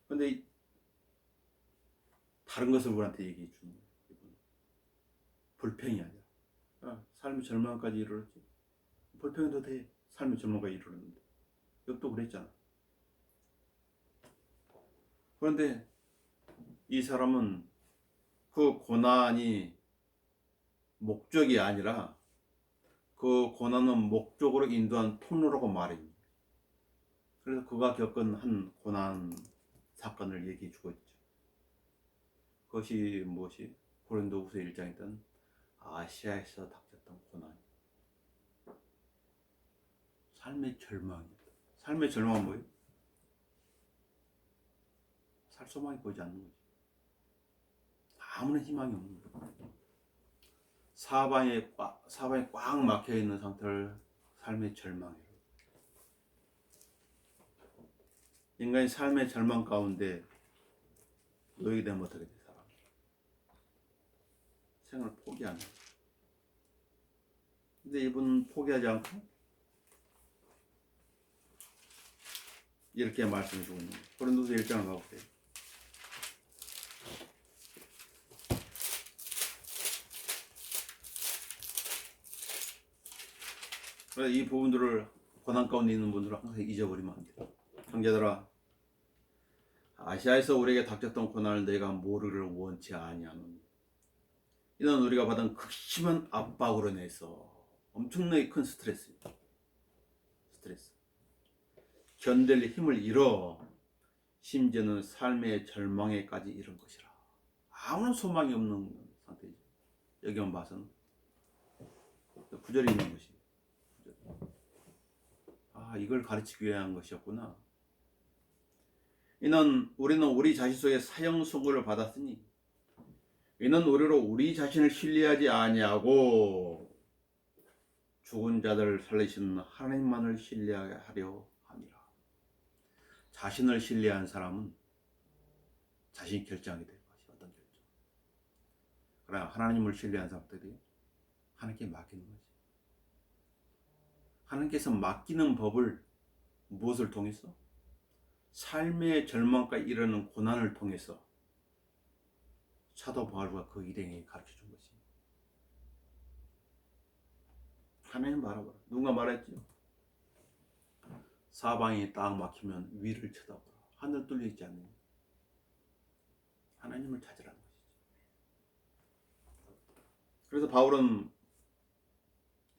그런데 다른 것을 우리한테 얘기해 주는 거예요. 불평이 아니라 삶의 절망까지 이르렀지. 불평해도 돼. 삶의 절망까지 이르렀는데 욥도 그랬잖아. 그런데 이 사람은 그 고난이 목적이 아니라 그 고난은 목적으로 인도한 통로라고 말입니다. 그래서 그가 겪은 한 고난 사건을 얘기해 주고 있죠. 그것이 무엇이? 고린도후서 1장에 있던 아시아에서 닥쳤던 고난. 삶의 절망입니다. 삶의 절망은 뭐예요? 살 소망이 보이지 않는 거지. 아무런 희망이 없는 거예요. 사방에 꽉 막혀 있는 상태를 삶의 절망이에요. 인간이 삶의 절망 가운데 놓이게 되면 어떻게 돼? 사람 생을 포기하는 거예요. 근데 이분은 포기하지 않고 이렇게 말씀해 주고 있는 거예요. 고린도서 1장을 봐보세요. 이 부분들을 고난 가운데 있는 분들은 항상 잊어버리면 안 돼요. 형제들아, 아시아에서 우리에게 닥쳤던 고난을 너희가 모르기를 원치 아니하노니 이는 우리가 받은 극심한 압박으로 인해서 엄청나게 큰 스트레스입니다. 스트레스. 견딜 힘을 잃어 심지어는 삶의 절망에까지 이른 것이라. 아무런 소망이 없는 상태죠. 여기만 봐서는 구절이 있는 것이. 이걸 가르치기 위한 것이었구나. 이는 우리는 우리 자신 속에 사형 선고를 받았으니 이는 우리로 우리 자신을 신뢰하지 아니하고 죽은 자들을 살리시는 하나님만을 신뢰하려 함이라. 자신을 신뢰한 사람은 자신이 결정하게 될 것이 어떤 결정. 그러나 하나님을 신뢰한 사람들이 하나님께 맡기는 거지. 하나님께서 맡기는 법을 무엇을 통해서? 삶의 절망까지 이르는 고난을 통해서 사도 바울과 그 일행에게 가르쳐준 것이. 하나님 바라보라. 누가 말했죠? 사방이 딱 막히면 위를 쳐다보라. 하늘 뚫려 있지 않느냐. 하나님을 찾으라는 것이죠. 그래서 바울은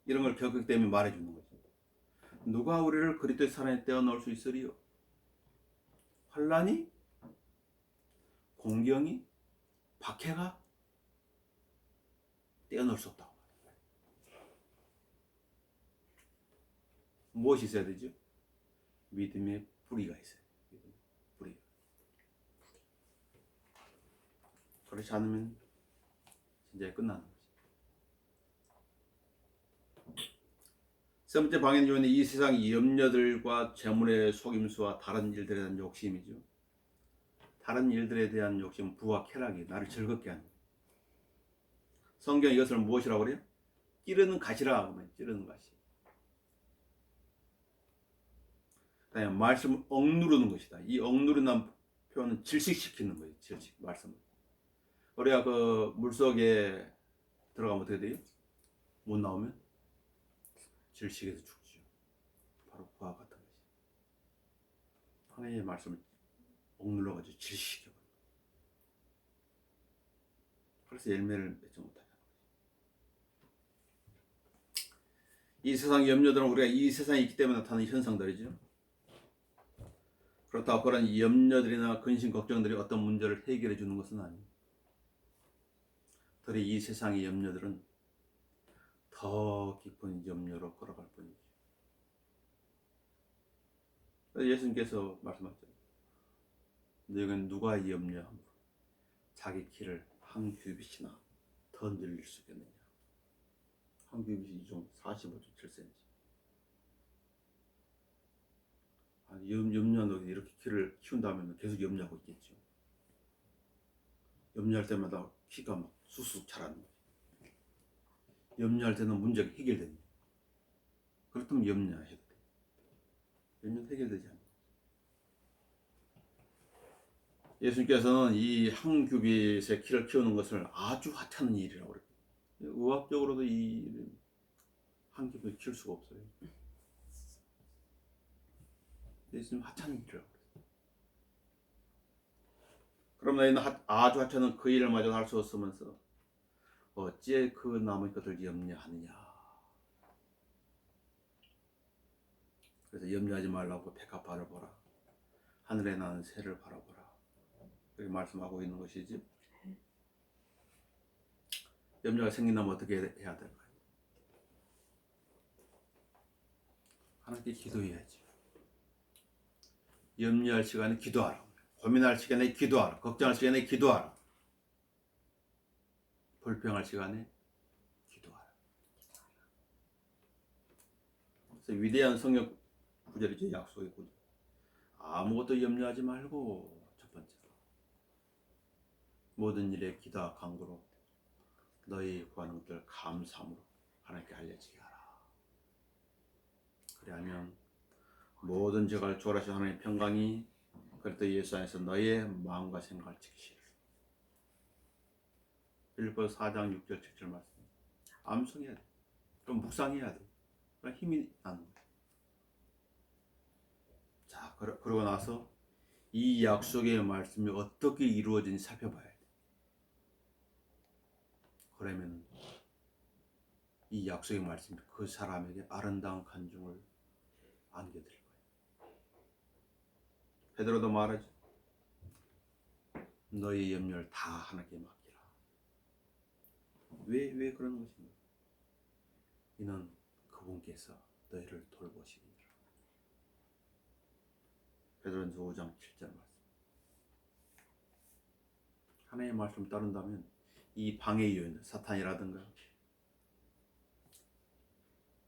이런 걸 겪기 때문에 말해주는 거죠. 누가 우리를 그리스도의 사랑에 떼어넣을 수 있으리요? 환란이, 공경이, 박해가 떼어놓을 수 없다고. 무엇이 있어야 되죠? 믿음의 뿌리가 있어요. 믿음의 뿌리가. 그렇지 않으면 진짜 끝나는 거지. 세 번째 방해는 요인은 이 세상 염려들과 재물의 속임수와 다른 일들에 대한 욕심이죠. 다른 일들에 대한 욕심, 부와 쾌락이 나를 즐겁게 하는. 성경 이것을 무엇이라고 그래요? 찌르는 가시라 하면 찌르는 가시. 그다음에 말씀을 억누르는 것이다. 이 억누르는 표현은 질식시키는 거예요. 질식 말씀을. 우리가 그 물속에 들어가면 어떻게 돼요? 못 나오면 질식해서 죽죠. 바로 그와 같은 것이. 하나님의 말씀을 억눌러가지고 질식시켜버려요. 그래서 열매를 맺지 못하게 하는 거죠. 이 세상 염려들은 우리가 이 세상에 있기 때문에 나타나는 현상들이죠. 그렇다고 그런 염려들이나 근심, 걱정들이 어떤 문제를 해결해 주는 것은 아니에요. 더러 이 세상의 염려들은 더 깊은 염려로 걸어갈 뿐이죠. 예수님께서 말씀하셨죠. 너희는 누가 염려함으로 자기 키를 한 규빗이나 더 늘릴 수 있겠느냐. 한 규빗이 이중 45.7cm. 염려는 이렇게 키를 키운다면 계속 염려하고 있겠죠. 염려할 때마다 키가 막 쑥쑥 자라는 거예요. 염려할 때는 문제가 해결됩니다. 그렇다면 염려해도 돼요. 염려는 해결되지 않아요. 예수님께서는 이 한 규빗의 키를 키우는 것을 아주 하찮은 일이라고 그래요. 의학적으로도 이 한 규빗을 키울 수가 없어요. 예수님 하찮은 일이라고 그래요. 그럼 너희는 아주 하찮은 그 일을 마저 할 수 없으면서 어찌 그 남의 것을 염려하느냐. 그래서 염려하지 말라고 백합화를 보라. 하늘에 나는 새를 바라보라. 그렇게 말씀하고 있는 것이지. 염려가 생긴다면 어떻게 해야 될까요? 하나님께 기도해야지. 염려할 시간에 기도하라. 고민할 시간에 기도하라. 걱정할 시간에 기도하라. 불평할 시간에 기도하라. 그래서 위대한 성경 구절이죠. 약속의 구절. 아무것도 염려하지 말고 첫 번째로 모든 일에 기도와 간구로 너희 구하는 것들 감사함으로 하나님께 알려지게 하라. 그리하면 모든 죄가 조라신 하나님의 평강이 그리스도 예수 안에서 너의 마음과 생각을 지키시리라. 빌립보서 4장 6절 7절 말씀. 암송해야 돼. 좀 묵상해야 돼. 그럼 힘이 나는 거야. 자, 그러고 나서 이 약속의 말씀이 어떻게 이루어진지 살펴봐야 돼. 그러면 이 약속의 말씀이 그 사람에게 아름다운 간증을 안겨드릴 거예요. 베드로도 말하죠. 너의 염려를 다 하나님께 맡기라. 왜 그런 것입니까? 이는 그분께서 너희를 돌보시리라. 베드로전서 5장 7절 말씀. 하나님의 말씀을 따른다면 이 방해의 요인, 사탄이라든가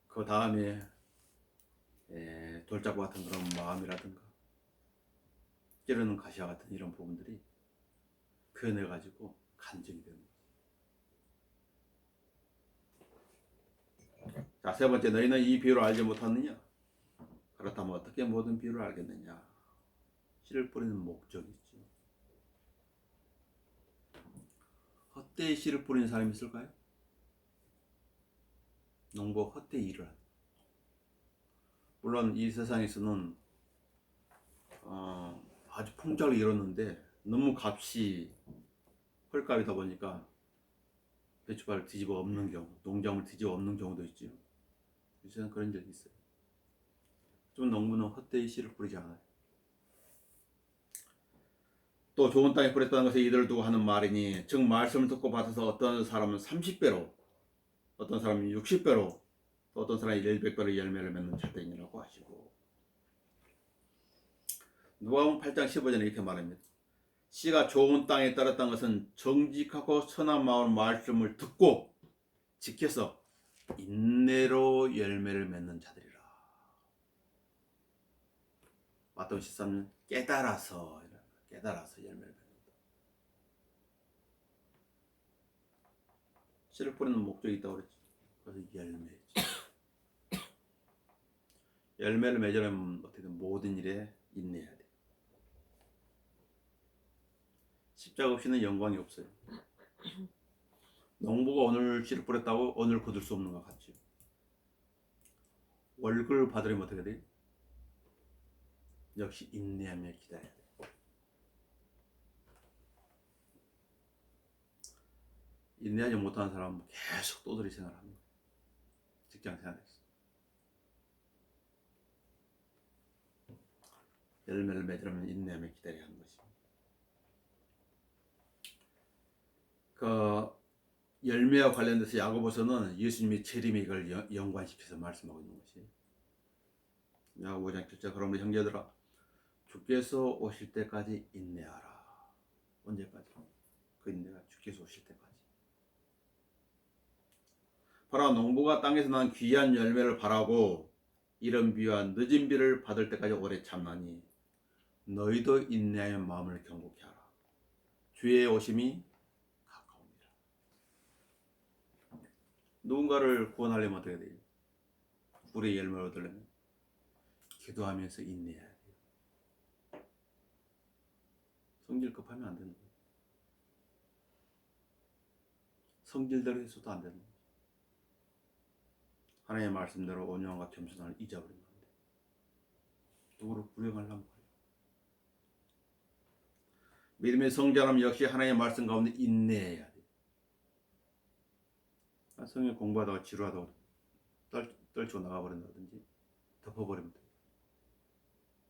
그 다음에 돌잡고 같은 그런 마음이라든가 찌르는 가시와 같은 이런 부분들이 표현해가지고 간증이 되는 거죠. 자, 세 번째, 너희는 이 비유를 알지 못하느냐? 그렇다면 어떻게 모든 비유를 알겠느냐? 씨를 뿌리는 목적이 있죠. 헛되이 씨를 뿌리는 사람이 있을까요? 농부 헛되이 일을 한다. 물론 이 세상에서는 아주 풍작을 이뤘는데 너무 값이 헐값이다 보니까 배추발을 뒤집어 엎는 경우, 농작물 뒤집어 엎는 경우도 있죠. 요새는 그런 적이 있어요. 좀 농부는 헛되이 씨를 뿌리지 않아요. 또 좋은 땅에 뿌렸다는 것을 이들을 두고 하는 말이니 즉 말씀을 듣고 받아서 어떤 사람은 30배로 어떤 사람은 60배로 또 어떤 사람이 100배로 열매를 맺는 자들이라고 하시고 누가복음 8장 15절에 이렇게 말합니다. 씨가 좋은 땅에 떨어졌다는 것은 정직하고 선한 마음 말씀을 듣고 지켜서 인내로 열매를 맺는 자들이라. 마태복음 13년 깨달아서 열매를 맺는다. 씨를 뿌리는 목적이 있다고 그랬지. 그래서 열매지. 열매를 맺으려면 어떻게든 모든 일에 인내해야 돼. 십자가 없이는 영광이 없어요. 농부가 오늘 씨를 뿌렸다고 오늘 거둘 수 없는 것 같지. 월급을 받으려면 어떻게 돼? 역시 인내하며 기다려야 돼. 인내하지 못하는 사람은 계속 또들이 생활하는 거야. 직장 생활에서. 열매를 맺으려면 인내하며 기다려야 하는 것입니다. 그 열매와 관련돼서 야고보서는 예수님이 재림에 이걸 연관시켜서 말씀하고 있는 것이. 야고보 5장 7절 그러므로 형제들아 주께서 오실 때까지 인내하라. 언제까지? 그 인내가 주께서 오실 때까지. 바로 농부가 땅에서 난 귀한 열매를 바라고 이른 비와 늦은 비를 받을 때까지 오래 참나니 너희도 인내하여 마음을 경고케 하라. 주의 오심이 가까웁니다. 누군가를 구원하려면 어떻게 돼요? 꿀의 열매를 얻으려면 기도하면서 인내해야 돼요. 성질 급하면 안 되는 거예요. 성질대로 해서도 안 되는 거예요. 하나님의 말씀대로 온유함과 겸손함을 잊어버리면 안 돼요. 누구를 불행하려면 그래요. 믿음의 성자라면 역시 하나님의 말씀 가운데 인내해야 돼요. 성경 공부하다가 지루하다고 떨치고 나가버린다든지 덮어버리면 돼요.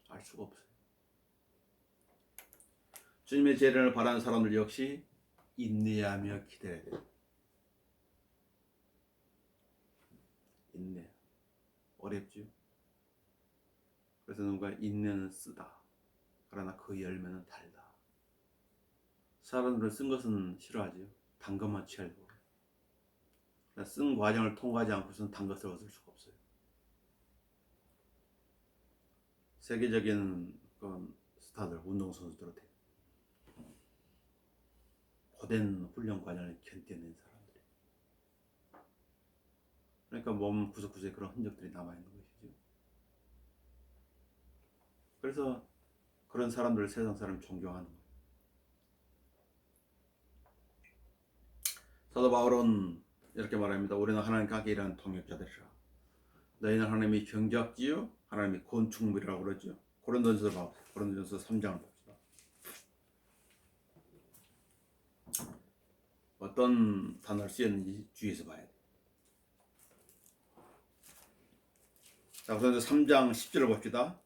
알 수가 없어요. 주님의 재림을 바라는 사람들 역시 인내하며 기다려야 돼요. 인내 어렵죠. 그래서 누가 인내는 쓰다 그러나 그 열매는 달다. 사람들은 쓴 것은 싫어하죠. 단 것만 취하려고. 쓴 과정을 통과하지 않고서는 단 것을 얻을 수가 없어요. 세계적인 스타들, 운동선수들한테 고된 훈련 과정을 견뎌낸 사람들이. 그러니까 몸 구석구석에 그런 흔적들이 남아있는 것이죠. 그래서 그런 사람들을 세상 사람이 존경하는 거예요. 사도 바울은 이렇게 말합니다. 우리는 하나님과 함께 일하는 동역자들이라. 너희는 하나님의 경작지요 하나님의 건축물이라고 그러죠. 고린도전서 3장을 봅시다. 어떤 단어를 쓰였는지 주의해서 봐야 돼요. 자, 우선 3장 10절을 봅시다.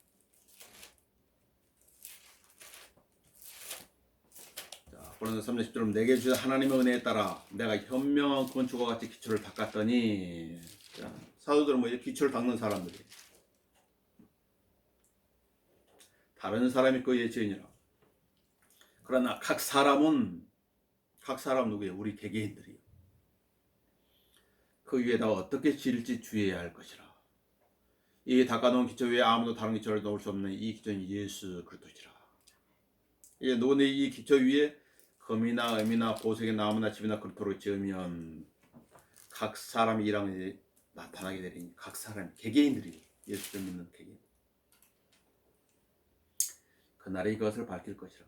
고린도서 3장 10절은 내게 주신 하나님의 은혜에 따라 내가 현명한 건축과 같이 기초를 닦았더니. 자, 사도들은 뭐 기초를 닦는 사람들이 다른 사람이 그의 죄인이라. 그러나 각 사람 누구예요? 우리 개개인들이요. 그 위에다가 어떻게 지을지 주의해야 할 것이라. 이 닦아놓은 기초 위에 아무도 다른 기초를 놓을 수 없는 이 기초는 예수 그리스도시라. 이제 누구는 이 기초 위에 금이나 음이나 보석이나 나무나 집이나 그토록 지으면 각 사람이 일하는 일이 나타나게 되리니 각 사람 개개인들이 예수를 믿는 개개인. 그날에 이것을 밝힐 것이라.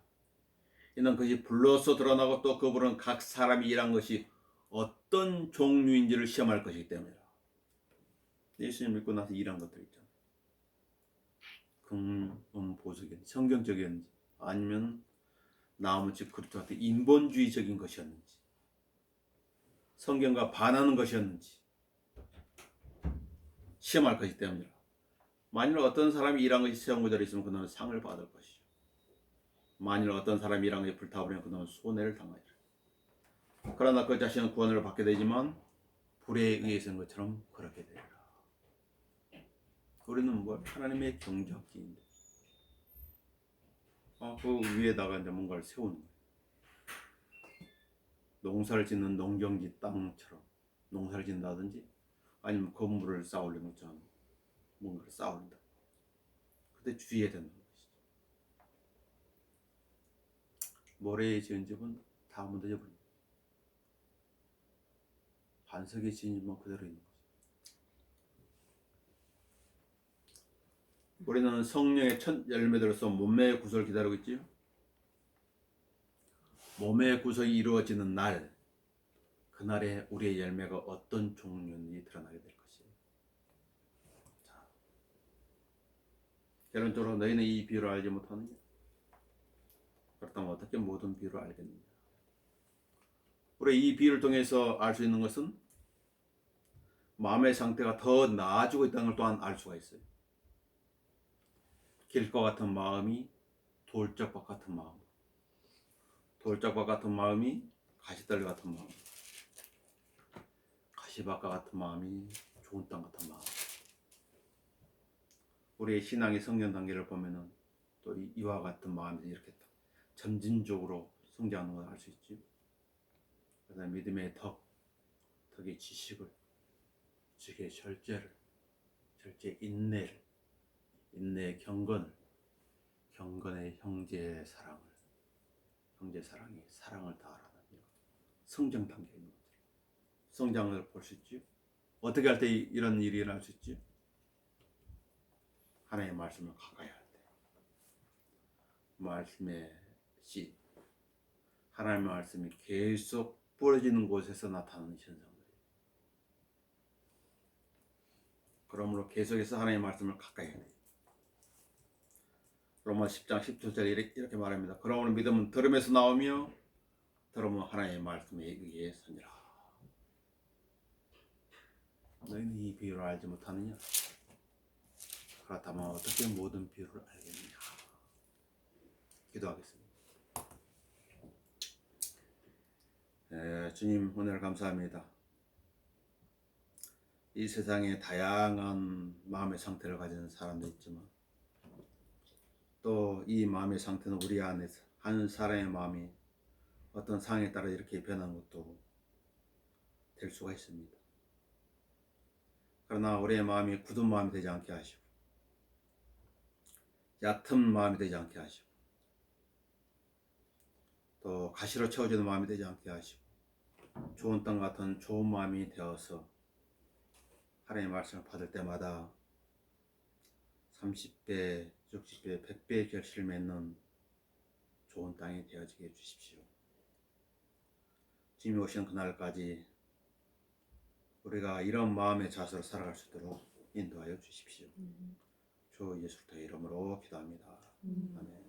이는 그것이 불로서 드러나고 또 그분은 각 사람이 일한 것이 어떤 종류인지를 시험할 것이기 때문이라. 예수님 믿고 나서 일한 것들 있잖아. 금, 보석이었는지 성경적이었는지 아니면 나무집 그리스도 같은 인본주의적인 것이었는지 성경과 반하는 것이었는지 시험할 것이기 때문이라. 만일 어떤 사람이 일한 것이 시험 구절에 있으면 그는 상을 받을 것이죠. 만일 어떤 사람이 이런 것에 불타버리면 그는 손해를 당하리라. 그러나 그 자신은 구원을 받게 되지만 불에 의해서인 것처럼 그렇게 되리라. 우리는 뭘 하나님의 경작지인데 그 위에다가 이제 뭔가를 세우는 거예요. 농사를 짓는 농경지 땅처럼 농사를 짓는다든지 아니면 건물을 쌓으려는 것처럼 뭔가를 쌓는다. 그때 주의해야 된다는 것이죠. 모래에 지은 집은 다 무너져 버립니다. 반석에 지은 집만 그대로 있는 거죠. 우리는 성령의 첫 열매들로서 몸매의 구속을 기다리고 있지요. 몸의 구속이 이루어지는 날, 그날에 우리의 열매가 어떤 종류인지 드러나게 될 것이에요. 자, 결론적으로 너희는 이 비유를 알지 못하느냐? 그렇다면 어떻게 모든 비유를 알겠느냐? 우리 이 비유를 통해서 알 수 있는 것은 마음의 상태가 더 나아지고 있다는 걸 또한 알 수가 있어요. 길과 같은 마음이 돌짝밭 같은 마음, 돌짝밭 같은 마음이 가시떨리 같은 마음, 가시밭과 같은 마음이 좋은 땅 같은 마음. 우리의 신앙의 성장 단계를 보면은 또 이와 같은 마음이 이렇게 점진적으로 성장하는 걸 알 수 있지. 그래서 믿음의 덕의 지식을, 지식의 절제를, 절제 인내를, 인내의 경건을, 경건의 형제의 사랑을, 형제 사랑이 사랑을 다하라는 성장 단계에 있는 거죠. 성장을 볼 수 있지. 어떻게 할 때 이런 일이 일어날 수 있지? 하나님의 말씀을 가까이 할 때, 말씀의 씨, 하나님의 말씀이 계속 뿌려지는 곳에서 나타나는 현상들이에요. 그러므로 계속해서 하나님의 말씀을 가까이 해야 돼요. 로마 10장 17절에 이렇게 말합니다. 그러므로 믿음은 들음에서 나오며 들음은 하나님의 말씀에 의해 서니라. 너희는 이 비유를 알지 못하느냐? 그렇다면 어떻게 모든 비유를 알겠느냐? 기도하겠습니다. 주님 은혜를 감사합니다. 이 세상에 다양한 마음의 상태를 가진 사람도 있지만 또 이 마음의 상태는 우리 안에서 한 사람의 마음이 어떤 상황에 따라 이렇게 변하는 것도 될 수가 있습니다. 그러나 우리의 마음이 굳은 마음이 되지 않게 하시고 얕은 마음이 되지 않게 하시고 또 가시로 채워지는 마음이 되지 않게 하시고 좋은 땅 같은 좋은 마음이 되어서 하나님의 말씀을 받을 때마다 30배, 60배, 100배의 결실을 맺는 좋은 땅이 되어지게 해주십시오. 주님이 오시는 그날까지 우리가 이런 마음의 자세로 살아갈 수 있도록 인도하여 주십시오. 주 예수 그리스도의 이름으로 기도합니다. 아멘.